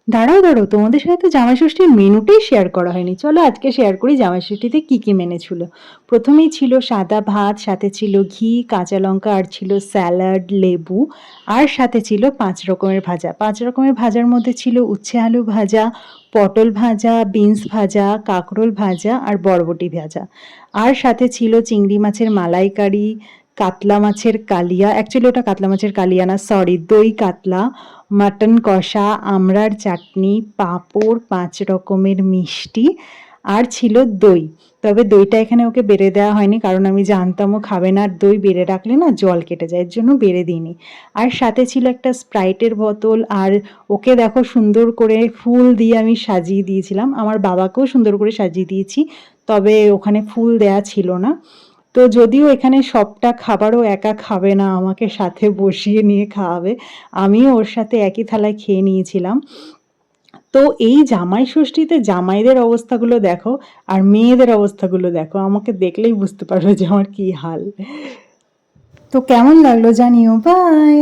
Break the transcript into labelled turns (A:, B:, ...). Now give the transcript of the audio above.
A: দাঁড়াও দাঁড়াও, তোমাদের সাথে তো জামাই ষষ্ঠীর মেনুটাই শেয়ার করা হয়নি। চলো আজকে শেয়ার করি জামাই ষষ্ঠীতে কি কি মেনু ছিল। প্রথমেই ছিল সাদা ভাত, সাথে ছিল ঘি, কাঁচা লঙ্কা, আর ছিল স্যালাড, লেবু, আর সাথে ছিল 5 রকমের ভাজা। 5 রকমের ভাজার মধ্যে ছিল উচ্ছে আলু ভাজা, পটল ভাজা, বিনস ভাজা, কাঁকরোল ভাজা, আর বরবটি ভাজা। আর সাথে ছিল চিংড়ি মাছের মালাইকারি, কাতলা মাছের কালিয়া, অ্যাকচুয়ালি ওটা কাতলা মাছের কালিয়া না, সরি, দই কাতলা, মাটন কষা, আমড়ার চাটনি, পাঁপড়, 5 রকমের মিষ্টি, আর ছিল দই। তবে দইটা এখানে ওকে বেড়ে দেওয়া হয়নি, কারণ আমি জানতাম ও খাবে না, আর দই বেড়ে রাখলে না জল কেটে যায়, এর জন্য বেড়ে দিইনি। আর সাথে ছিল একটা স্প্রাইটের বোতল, আর ওকে দেখো সুন্দর করে ফুল দিয়ে আমি সাজিয়ে দিয়েছিলাম। আমার বাবাকেও সুন্দর করে সাজিয়ে দিয়েছি, তবে ওখানে ফুল দেয়া ছিল না। তো যদিও এখানে সবটা খাবারও একা খাবে না, আমাকে সাথে বসিয়ে নিয়ে খাওয়াবে, আমিও ওর সাথে একই থালায় খেয়ে নিয়েছিলাম। তো এই জামাই ষষ্ঠীতে জামাইদের অবস্থাগুলো দেখো, আর মেয়েদের অবস্থাগুলো দেখো, আমাকে দেখলেই বুঝতে পারবে যে আমার কি হাল। তো কেমন লাগলো জানিও, বাই।